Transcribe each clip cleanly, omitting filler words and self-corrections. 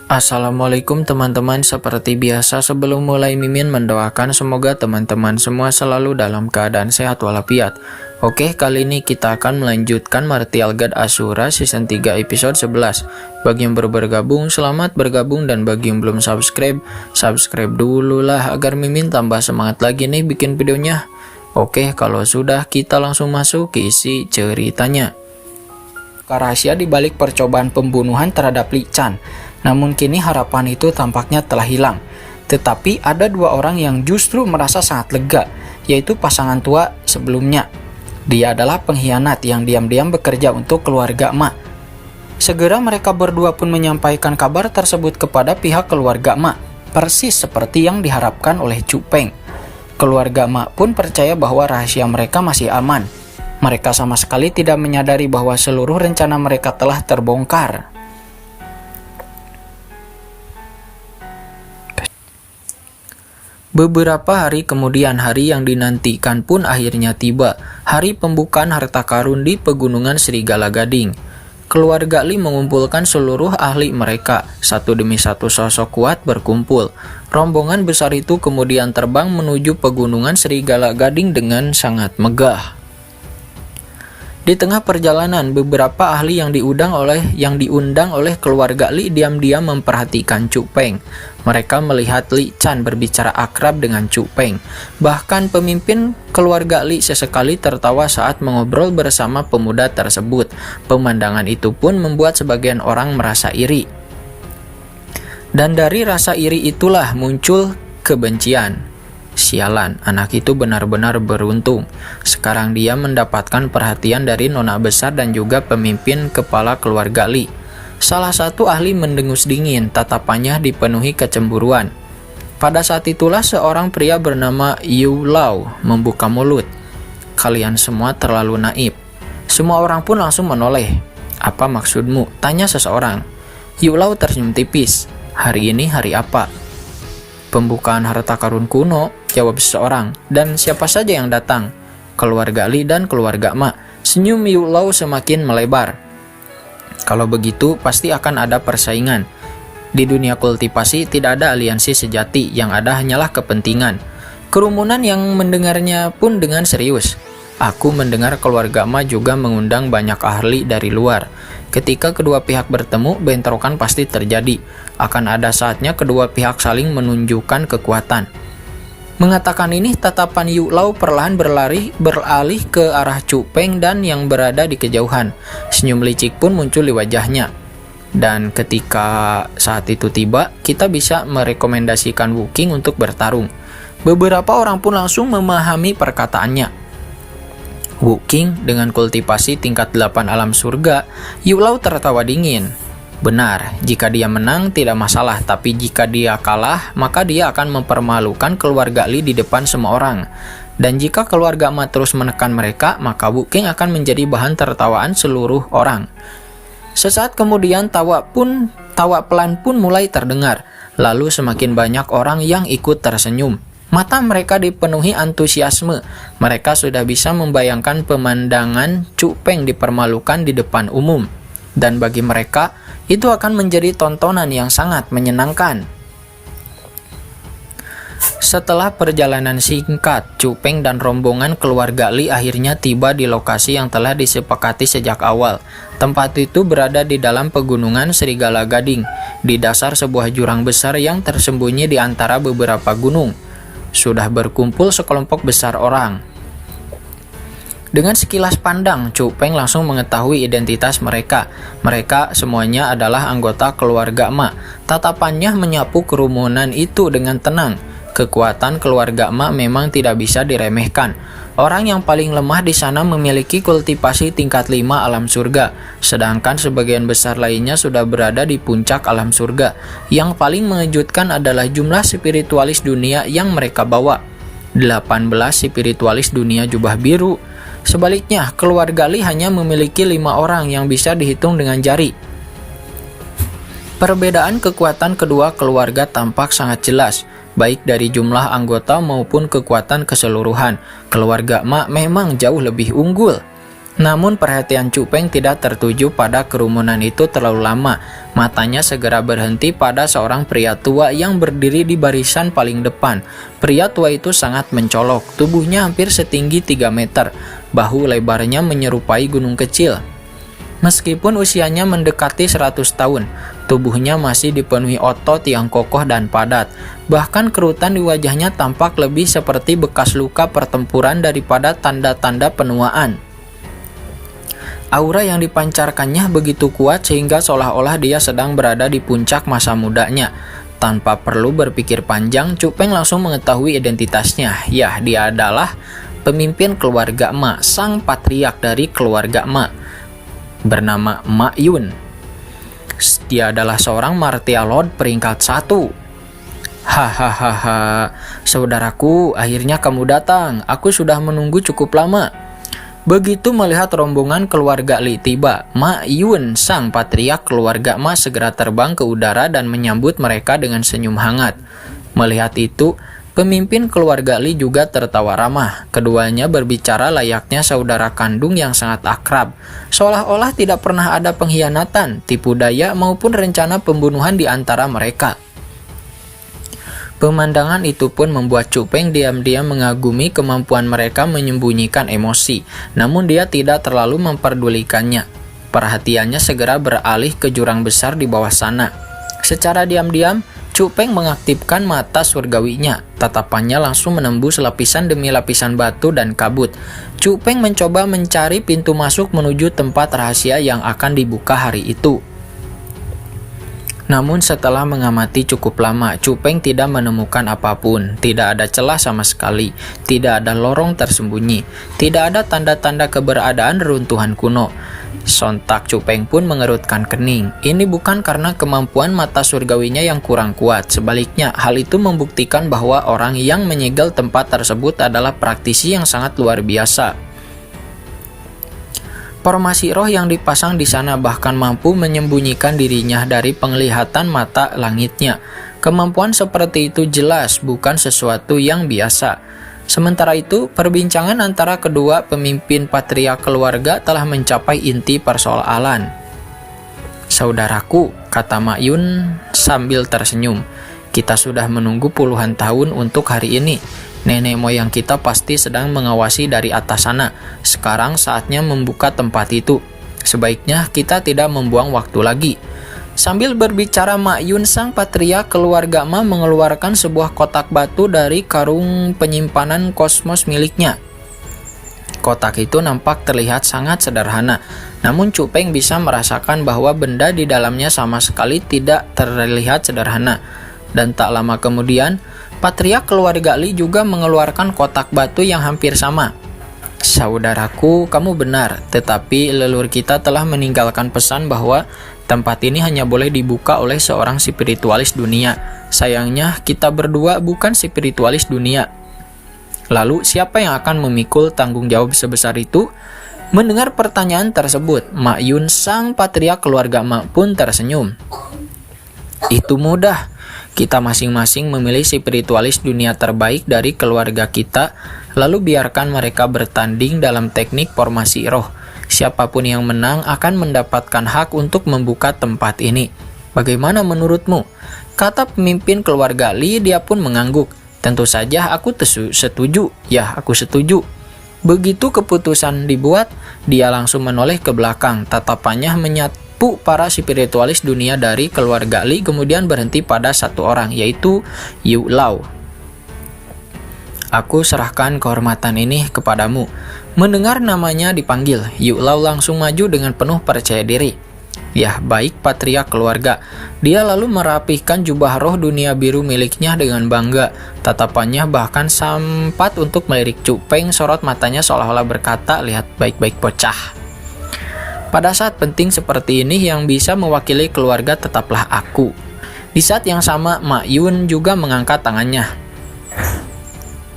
Assalamualaikum teman-teman, seperti biasa sebelum mulai Mimin mendoakan semoga teman-teman semua selalu dalam keadaan sehat walafiat. Oke, kali ini kita akan melanjutkan Martial God Asura season 3 episode 11. Bagi yang baru bergabung, selamat bergabung, dan bagi yang belum subscribe, subscribe dulu lah agar Mimin tambah semangat lagi nih bikin videonya. Oke, kalau sudah kita langsung masuk ke isi ceritanya. Rahasia di balik percobaan pembunuhan terhadap Li Chan. Namun kini harapan itu tampaknya telah hilang. Tetapi ada dua orang yang justru merasa sangat lega, yaitu pasangan tua sebelumnya. Dia adalah pengkhianat yang diam-diam bekerja untuk keluarga Ma. Segera mereka berdua pun menyampaikan kabar tersebut kepada pihak keluarga Ma, persis seperti yang diharapkan oleh Chu Peng. Keluarga Ma pun percaya bahwa rahasia mereka masih aman. Mereka sama sekali tidak menyadari bahwa seluruh rencana mereka telah terbongkar. Beberapa hari kemudian, hari yang dinantikan pun akhirnya tiba. Hari pembukaan harta karun di Pegunungan Serigala Gading. Keluarga Li mengumpulkan seluruh ahli mereka. Satu demi satu sosok kuat berkumpul. Rombongan besar itu kemudian terbang menuju Pegunungan Serigala Gading dengan sangat megah. Di tengah perjalanan, beberapa ahli yang diundang oleh keluarga Li diam-diam memperhatikan Chu Peng. Mereka melihat Li Chan berbicara akrab dengan Chu Peng. Bahkan pemimpin keluarga Li sesekali tertawa saat mengobrol bersama pemuda tersebut. Pemandangan itu pun membuat sebagian orang merasa iri. Dan dari rasa iri itulah muncul kebencian. Sialan, anak itu benar-benar beruntung. Sekarang dia mendapatkan perhatian dari nona besar dan juga pemimpin kepala keluarga Li. Salah satu ahli mendengus dingin, tatapannya dipenuhi kecemburuan. Pada saat itulah seorang pria bernama Yu Lao membuka mulut. "Kalian semua terlalu naif." Semua orang pun langsung menoleh. "Apa maksudmu?" tanya seseorang. Yu Lao tersenyum tipis. "Hari ini hari apa?" "Pembukaan harta karun kuno," jawab seseorang. "Dan siapa saja yang datang?" "Keluarga Li dan keluarga Ma." Senyum Yu Lao semakin melebar. "Kalau begitu pasti akan ada persaingan. Di dunia kultivasi tidak ada aliansi sejati, yang ada hanyalah kepentingan." Kerumunan yang mendengarnya pun dengan serius. "Aku mendengar keluarga Ma juga mengundang banyak ahli dari luar. Ketika kedua pihak bertemu, bentrokan pasti terjadi. Akan ada saatnya kedua pihak saling menunjukkan kekuatan." Mengatakan ini, tatapan Yu Lao perlahan beralih ke arah Chu Peng dan yang berada di kejauhan. Senyum licik pun muncul di wajahnya. "Dan ketika saat itu tiba, kita bisa merekomendasikan Wu Qing untuk bertarung." Beberapa orang pun langsung memahami perkataannya. Wu Qing dengan kultivasi tingkat 8 alam surga. Yu Lao tertawa dingin. "Benar, jika dia menang tidak masalah, tapi jika dia kalah, maka dia akan mempermalukan keluarga Li di depan semua orang. Dan jika keluarga Ma terus menekan mereka, maka Wu Qing akan menjadi bahan tertawaan seluruh orang." Sesaat kemudian tawa pelan pun mulai terdengar. Lalu semakin banyak orang yang ikut tersenyum. Mata mereka dipenuhi antusiasme. Mereka sudah bisa membayangkan pemandangan Chu Peng dipermalukan di depan umum. Dan bagi mereka, itu akan menjadi tontonan yang sangat menyenangkan. Setelah perjalanan singkat, Chu Peng dan rombongan keluarga Li akhirnya tiba di lokasi yang telah disepakati sejak awal. Tempat itu berada di dalam Pegunungan Serigala Gading, di dasar sebuah jurang besar yang tersembunyi di antara beberapa gunung. Sudah berkumpul sekelompok besar orang. Dengan sekilas pandang, Chu Peng langsung mengetahui identitas mereka. Mereka semuanya adalah anggota keluarga Ma. Tatapannya menyapu kerumunan itu dengan tenang. Kekuatan keluarga Ma memang tidak bisa diremehkan. Orang yang paling lemah di sana memiliki kultivasi tingkat 5 alam surga, sedangkan sebagian besar lainnya sudah berada di puncak alam surga. Yang paling mengejutkan adalah jumlah spiritualis dunia yang mereka bawa. 18 spiritualis dunia jubah biru. Sebaliknya, keluarga Li hanya memiliki 5 orang yang bisa dihitung dengan jari. Perbedaan kekuatan kedua keluarga tampak sangat jelas, baik dari jumlah anggota maupun kekuatan keseluruhan. Keluarga Ma memang jauh lebih unggul. Namun perhatian Cupeng tidak tertuju pada kerumunan itu terlalu lama. Matanya segera berhenti pada seorang pria tua yang berdiri di barisan paling depan. Pria tua itu sangat mencolok, tubuhnya hampir setinggi 3 meter, bahu lebarnya menyerupai gunung kecil. Meskipun usianya mendekati 100 tahun, tubuhnya masih dipenuhi otot yang kokoh dan padat. Bahkan kerutan di wajahnya tampak lebih seperti bekas luka pertempuran daripada tanda-tanda penuaan. Aura yang dipancarkannya begitu kuat sehingga seolah-olah dia sedang berada di puncak masa mudanya. Tanpa perlu berpikir panjang, Cupeng langsung mengetahui identitasnya. Ya, dia adalah pemimpin keluarga Ma, sang patriark dari keluarga Ma, bernama Ma Yun. Dia adalah seorang martial lord peringkat 1. Hahaha, saudaraku, akhirnya kamu datang. Aku sudah menunggu cukup lama. Begitu melihat rombongan keluarga Li tiba, Ma Yun, sang patriark keluarga Ma, segera terbang ke udara dan menyambut mereka dengan senyum hangat. Melihat itu, pemimpin keluarga Li juga tertawa ramah. Keduanya berbicara layaknya saudara kandung yang sangat akrab. Seolah-olah tidak pernah ada pengkhianatan, tipu daya maupun rencana pembunuhan di antara mereka. Pemandangan itu pun membuat Cupeng diam-diam mengagumi kemampuan mereka menyembunyikan emosi, namun dia tidak terlalu memperdulikannya. Perhatiannya segera beralih ke jurang besar di bawah sana. Secara diam-diam, Cupeng mengaktifkan mata surgawinya. Tatapannya langsung menembus lapisan demi lapisan batu dan kabut. Cupeng mencoba mencari pintu masuk menuju tempat rahasia yang akan dibuka hari itu. Namun setelah mengamati cukup lama, Cupeng tidak menemukan apapun. Tidak ada celah sama sekali, tidak ada lorong tersembunyi, tidak ada tanda-tanda keberadaan reruntuhan kuno. Sontak Cupeng pun mengerutkan kening. Ini bukan karena kemampuan mata surgawinya yang kurang kuat. Sebaliknya, hal itu membuktikan bahwa orang yang menyegel tempat tersebut adalah praktisi yang sangat luar biasa. Formasi roh yang dipasang di sana bahkan mampu menyembunyikan dirinya dari penglihatan mata langitnya. Kemampuan seperti itu jelas bukan sesuatu yang biasa. Sementara itu, perbincangan antara kedua pemimpin patriark keluarga telah mencapai inti persoalan. Saudaraku, kata Ma Yun sambil tersenyum, kita sudah menunggu puluhan tahun untuk hari ini. Nenek moyang kita pasti sedang mengawasi dari atas sana. Sekarang saatnya membuka tempat itu. Sebaiknya kita tidak membuang waktu lagi. Sambil berbicara, Ma Yun, sang patriark keluarga Ma, mengeluarkan sebuah kotak batu dari karung penyimpanan kosmos miliknya. Kotak itu nampak terlihat sangat sederhana. Namun Cupeng bisa merasakan bahwa benda di dalamnya sama sekali tidak terlihat sederhana. Dan tak lama kemudian, patriark keluarga Li juga mengeluarkan kotak batu yang hampir sama. Saudaraku, kamu benar, tetapi leluhur kita telah meninggalkan pesan bahwa tempat ini hanya boleh dibuka oleh seorang spiritualis dunia. Sayangnya, kita berdua bukan spiritualis dunia. Lalu, siapa yang akan memikul tanggung jawab sebesar itu? Mendengar pertanyaan tersebut, Ma Yun, sang patriark keluarga Ma, pun tersenyum. Itu mudah. Kita masing-masing memilih spiritualis dunia terbaik dari keluarga kita, lalu biarkan mereka bertanding dalam teknik formasi roh. Siapapun yang menang akan mendapatkan hak untuk membuka tempat ini. Bagaimana menurutmu? Kata pemimpin keluarga Li, dia pun mengangguk. Tentu saja aku setuju. Ya, aku setuju. Begitu keputusan dibuat, dia langsung menoleh ke belakang. Tatapannya menyatu para spiritualis dunia dari keluarga Li, kemudian berhenti pada satu orang, yaitu Yu Lao. Aku serahkan kehormatan ini kepadamu. Mendengar namanya dipanggil, Yu Lao langsung maju dengan penuh percaya diri. Ya, baik patriark keluarga. Dia lalu merapihkan jubah roh dunia biru miliknya dengan bangga. Tatapannya bahkan sempat untuk melirik Cupeng, sorot matanya seolah-olah berkata, lihat baik-baik bocah. Pada saat penting seperti ini yang bisa mewakili keluarga tetaplah aku. Di saat yang sama, Ma Yun juga mengangkat tangannya.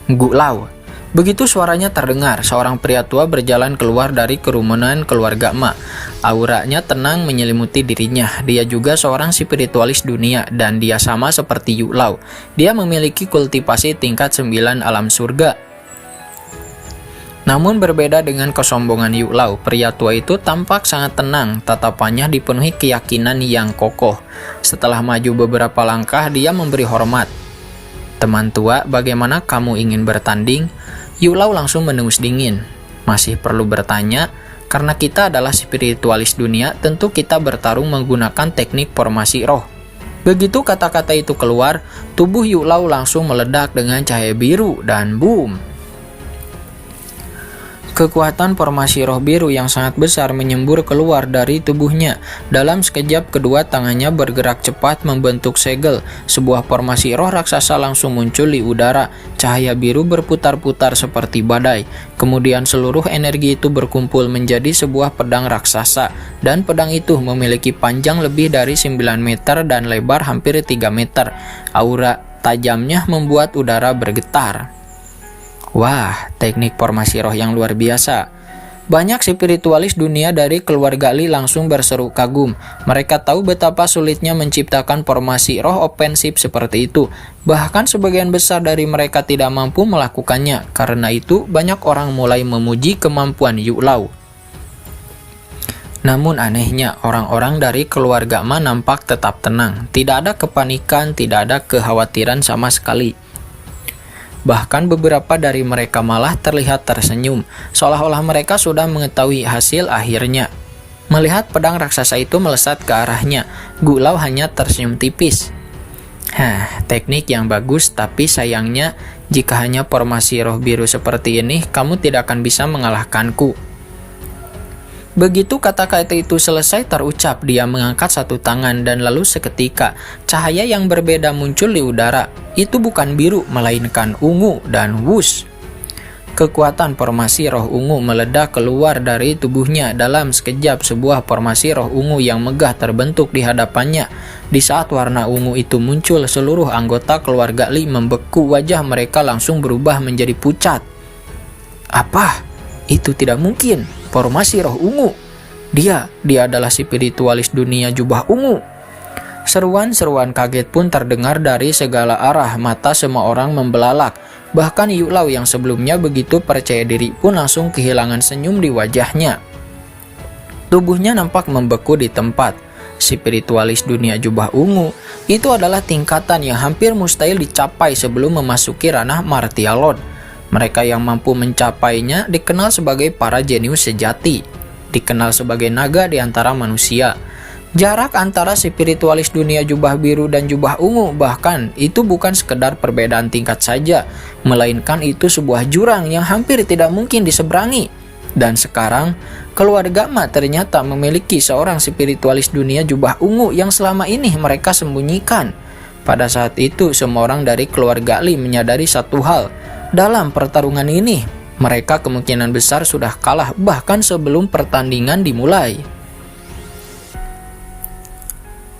Gu Lao. Begitu suaranya terdengar, seorang pria tua berjalan keluar dari kerumunan keluarga Ma. Auranya tenang menyelimuti dirinya. Dia juga seorang spiritualis dunia dan dia sama seperti Yu Lao. Dia memiliki kultivasi tingkat 9 alam surga. Namun berbeda dengan kesombongan Yu Lao, pria tua itu tampak sangat tenang, tatapannya dipenuhi keyakinan yang kokoh. Setelah maju beberapa langkah, dia memberi hormat. "Teman tua, bagaimana kamu ingin bertanding?" Yu Lao langsung menengus dingin. "Masih perlu bertanya? Karena kita adalah spiritualis dunia, tentu kita bertarung menggunakan teknik formasi roh." Begitu kata-kata itu keluar, tubuh Yu Lao langsung meledak dengan cahaya biru dan boom! Kekuatan formasi roh biru yang sangat besar menyembur keluar dari tubuhnya. Dalam sekejap kedua tangannya bergerak cepat membentuk segel. Sebuah formasi roh raksasa langsung muncul di udara. Cahaya biru berputar-putar seperti badai. Kemudian seluruh energi itu berkumpul menjadi sebuah pedang raksasa. Dan pedang itu memiliki panjang lebih dari 9 meter dan lebar hampir 3 meter. Aura tajamnya membuat udara bergetar. Wah, teknik formasi roh yang luar biasa. Banyak spiritualis dunia dari keluarga Li langsung berseru kagum. Mereka tahu betapa sulitnya menciptakan formasi roh ofensif seperti itu. Bahkan sebagian besar dari mereka tidak mampu melakukannya. Karena itu, banyak orang mulai memuji kemampuan Yu Lao. Namun anehnya, orang-orang dari keluarga Ma nampak tetap tenang. Tidak ada kepanikan, tidak ada kekhawatiran sama sekali. Bahkan beberapa dari mereka malah terlihat tersenyum, seolah-olah mereka sudah mengetahui hasil akhirnya. Melihat pedang raksasa itu melesat ke arahnya, Gu Lao hanya tersenyum tipis. Teknik yang bagus, tapi sayangnya jika hanya formasi roh biru seperti ini, kamu tidak akan bisa mengalahkanku. Begitu kata-kata itu selesai terucap, dia mengangkat satu tangan dan lalu seketika cahaya yang berbeda muncul di udara. Itu bukan biru, melainkan ungu dan wush. Kekuatan formasi roh ungu meledak keluar dari tubuhnya. Dalam sekejap sebuah formasi roh ungu yang megah terbentuk di hadapannya. Di saat warna ungu itu muncul, seluruh anggota keluarga Li membeku, wajah mereka langsung berubah menjadi pucat. Apa? Itu tidak mungkin. Formasi roh ungu. Dia adalah spiritualis dunia jubah ungu. Seruan-seruan kaget pun terdengar dari segala arah. Mata semua orang membelalak. Bahkan Yu Lao yang sebelumnya begitu percaya diri pun langsung kehilangan senyum di wajahnya. Tubuhnya nampak membeku di tempat. Spiritualis dunia jubah ungu itu adalah tingkatan yang hampir mustahil dicapai sebelum memasuki ranah martial law. Mereka yang mampu mencapainya dikenal sebagai para jenius sejati, dikenal sebagai naga di antara manusia. Jarak antara spiritualis dunia jubah biru dan jubah ungu bahkan itu bukan sekedar perbedaan tingkat saja, melainkan itu sebuah jurang yang hampir tidak mungkin diseberangi. Dan sekarang, keluarga Ma ternyata memiliki seorang spiritualis dunia jubah ungu yang selama ini mereka sembunyikan. Pada saat itu, semua orang dari keluarga Li menyadari satu hal. Dalam pertarungan ini, mereka kemungkinan besar sudah kalah bahkan sebelum pertandingan dimulai.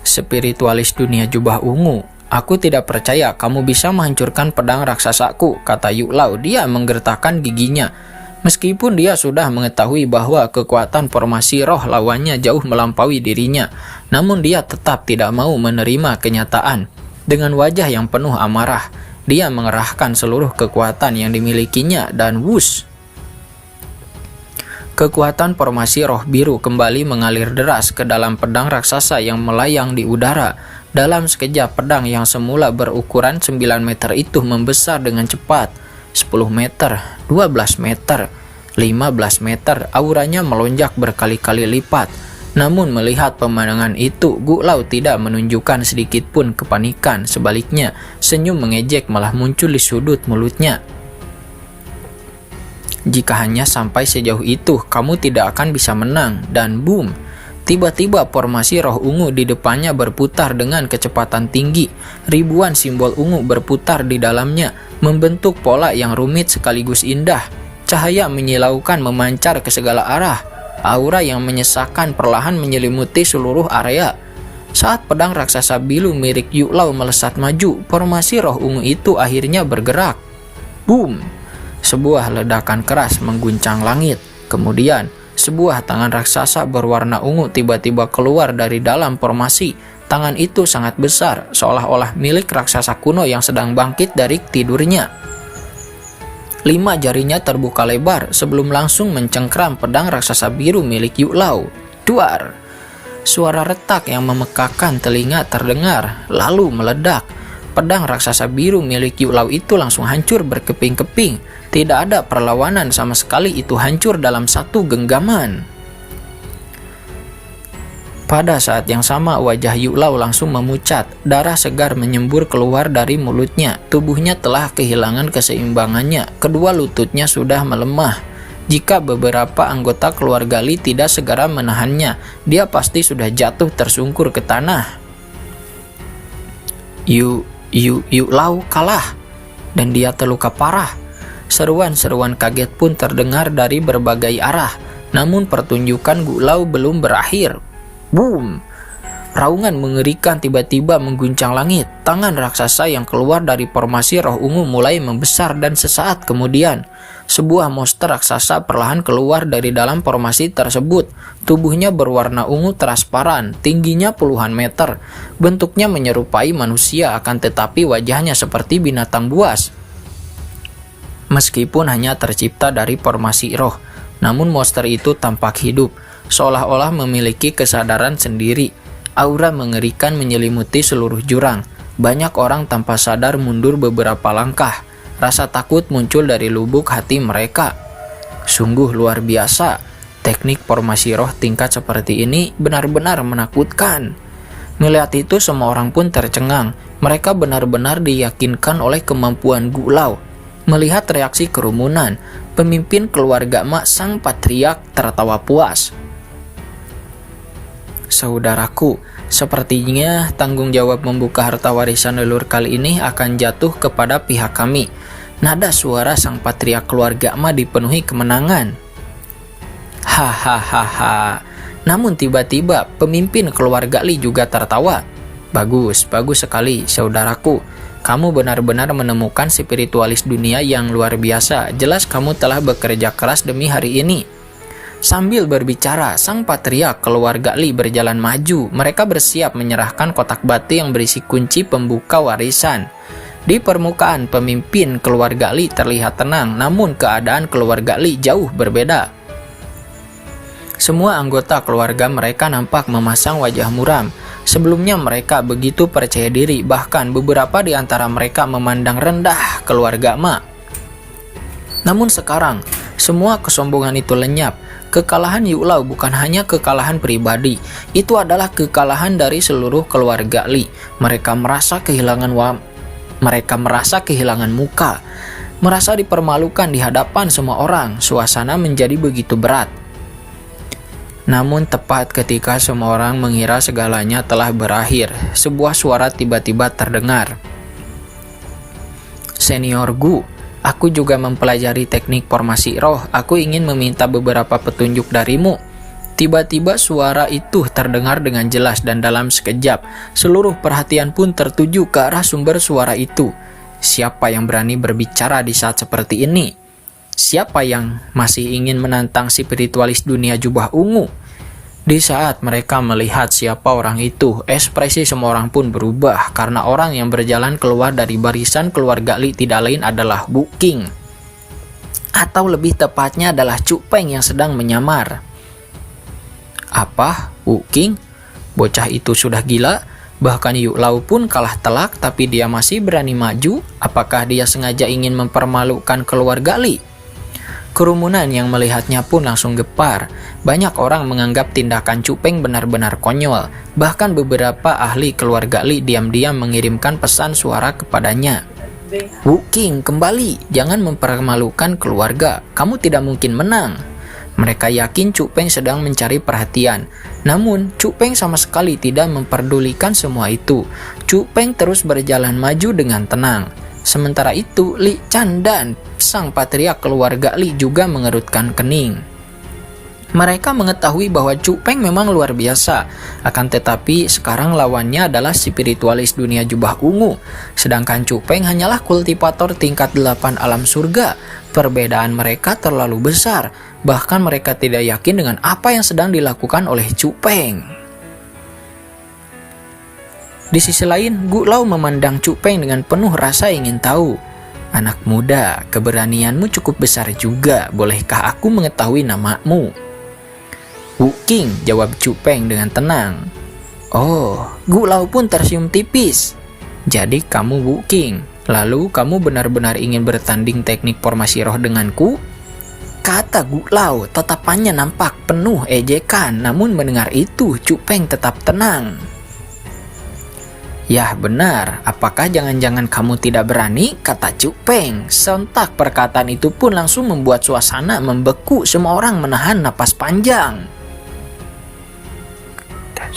Spiritualis dunia jubah ungu, aku tidak percaya kamu bisa menghancurkan pedang raksasaku, kata Yu Lao. Dia menggertakkan giginya. Meskipun dia sudah mengetahui bahwa kekuatan formasi roh lawannya jauh melampaui dirinya, namun dia tetap tidak mau menerima kenyataan. Dengan wajah yang penuh amarah, dia mengerahkan seluruh kekuatan yang dimilikinya dan wush. Kekuatan formasi roh biru kembali mengalir deras ke dalam pedang raksasa yang melayang di udara. Dalam sekejap pedang yang semula berukuran 9 meter itu membesar dengan cepat. 10 meter, 12 meter, 15 meter, auranya melonjak berkali-kali lipat. Namun melihat pemandangan itu, Gu Lao tidak menunjukkan sedikit pun kepanikan. Sebaliknya, senyum mengejek malah muncul di sudut mulutnya. Jika hanya sampai sejauh itu, kamu tidak akan bisa menang. Dan boom, tiba-tiba formasi roh ungu di depannya berputar dengan kecepatan tinggi. Ribuan simbol ungu berputar di dalamnya, membentuk pola yang rumit sekaligus indah. Cahaya menyilaukan memancar ke segala arah. Aura yang menyesakkan perlahan menyelimuti seluruh area. Saat pedang raksasa biru milik Yu Lao melesat maju, formasi roh ungu itu akhirnya bergerak. Boom! Sebuah ledakan keras mengguncang langit. Kemudian, sebuah tangan raksasa berwarna ungu tiba-tiba keluar dari dalam formasi. Tangan itu sangat besar, seolah-olah milik raksasa kuno yang sedang bangkit dari tidurnya. 5 jarinya terbuka lebar sebelum langsung mencengkram pedang raksasa biru milik Yu Lao. Duar! Suara retak yang memekakan telinga terdengar, lalu meledak. Pedang raksasa biru milik Yu Lao itu langsung hancur berkeping-keping. Tidak ada perlawanan sama sekali, itu hancur dalam satu genggaman. Pada saat yang sama, wajah Yu Lao langsung memucat. Darah segar menyembur keluar dari mulutnya. Tubuhnya telah kehilangan keseimbangannya. Kedua lututnya sudah melemah. Jika beberapa anggota keluarga Li tidak segera menahannya, dia pasti sudah jatuh tersungkur ke tanah. Yu Lao kalah, dan dia terluka parah. Seruan-seruan kaget pun terdengar dari berbagai arah. Namun pertunjukan Yu Lao belum berakhir. Boom! Raungan mengerikan tiba-tiba mengguncang langit. Tangan raksasa yang keluar dari formasi roh ungu mulai membesar dan sesaat kemudian, sebuah monster raksasa perlahan keluar dari dalam formasi tersebut. Tubuhnya berwarna ungu transparan, tingginya puluhan meter. Bentuknya menyerupai manusia, akan tetapi wajahnya seperti binatang buas. Meskipun hanya tercipta dari formasi roh, namun monster itu tampak hidup, seolah-olah memiliki kesadaran sendiri. Aura mengerikan menyelimuti seluruh jurang. Banyak orang tanpa sadar mundur beberapa langkah. Rasa takut muncul dari lubuk hati mereka. Sungguh luar biasa. Teknik formasi roh tingkat seperti ini benar-benar menakutkan. Melihat itu semua orang pun tercengang. Mereka benar-benar diyakinkan oleh kemampuan Yu Lao. Melihat reaksi kerumunan, pemimpin keluarga Ma sang patriark tertawa puas. Saudaraku, sepertinya tanggung jawab membuka harta warisan leluhur kali ini akan jatuh kepada pihak kami. Nada suara sang patriark keluarga Ma dipenuhi kemenangan. Hahaha. Namun tiba-tiba pemimpin keluarga Li juga tertawa. Bagus sekali saudaraku. Kamu benar-benar menemukan spiritualis dunia yang luar biasa. Jelas kamu telah bekerja keras demi hari ini. Sambil berbicara, sang patriark keluarga Li berjalan maju. Mereka bersiap menyerahkan kotak batu yang berisi kunci pembuka warisan. Di permukaan, pemimpin keluarga Li terlihat tenang, namun keadaan keluarga Li jauh berbeda. Semua anggota keluarga mereka nampak memasang wajah muram. Sebelumnya mereka begitu percaya diri, bahkan beberapa di antara mereka memandang rendah keluarga Ma. Namun sekarang, semua kesombongan itu lenyap. Kekalahan Yu Lao bukan hanya kekalahan pribadi, itu adalah kekalahan dari seluruh keluarga Li. Mereka merasa kehilangan muka, merasa dipermalukan di hadapan semua orang. Suasana menjadi begitu berat. Namun tepat ketika semua orang mengira segalanya telah berakhir, sebuah suara tiba-tiba terdengar. Senior Gu, aku juga mempelajari teknik formasi roh. Aku ingin meminta beberapa petunjuk darimu. Tiba-tiba suara itu terdengar dengan jelas dan dalam sekejap, seluruh perhatian pun tertuju ke arah sumber suara itu. Siapa yang berani berbicara di saat seperti ini? Siapa yang masih ingin menantang spiritualis dunia jubah ungu? Di saat mereka melihat siapa orang itu, ekspresi semua orang pun berubah karena orang yang berjalan keluar dari barisan keluarga Li tidak lain adalah Bu King. Atau lebih tepatnya adalah Cu Peng yang sedang menyamar. Apa? Bu King? Bocah itu sudah gila? Bahkan Yu Lao pun kalah telak tapi dia masih berani maju. Apakah dia sengaja ingin mempermalukan keluarga Li? Kerumunan yang melihatnya pun langsung gepar. Banyak orang menganggap tindakan Cu Peng benar-benar konyol. Bahkan beberapa ahli keluarga Li diam-diam mengirimkan pesan suara kepadanya. Wu King, kembali. Jangan mempermalukan keluarga. Kamu tidak mungkin menang. Mereka yakin Cu Peng sedang mencari perhatian. Namun, Cu Peng sama sekali tidak memperdulikan semua itu. Cu Peng terus berjalan maju dengan tenang. Sementara itu, Li Chan dan sang patriark keluarga Li juga mengerutkan kening. Mereka mengetahui bahwa Cu Peng memang luar biasa, akan tetapi sekarang lawannya adalah spiritualis dunia jubah ungu, sedangkan Cu Peng hanyalah kultivator tingkat 8 alam surga. Perbedaan mereka terlalu besar, bahkan mereka tidak yakin dengan apa yang sedang dilakukan oleh Cu Peng. Di sisi lain, Gu Lao memandang Cu Peng dengan penuh rasa ingin tahu. Anak muda, keberanianmu cukup besar juga. Bolehkah aku mengetahui namamu? Wu King, jawab Chu Peng dengan tenang. Oh, Gu Lao pun tersenyum tipis. Jadi kamu Wu King. Lalu kamu benar-benar ingin bertanding teknik formasi roh denganku? Kata Gu Lao, tatapannya nampak penuh ejekan. Namun mendengar itu, Chu Peng tetap tenang. Yah benar, apakah jangan-jangan kamu tidak berani? Kata Chu Peng. Sontak perkataan itu pun langsung membuat suasana membeku. Semua orang menahan napas panjang.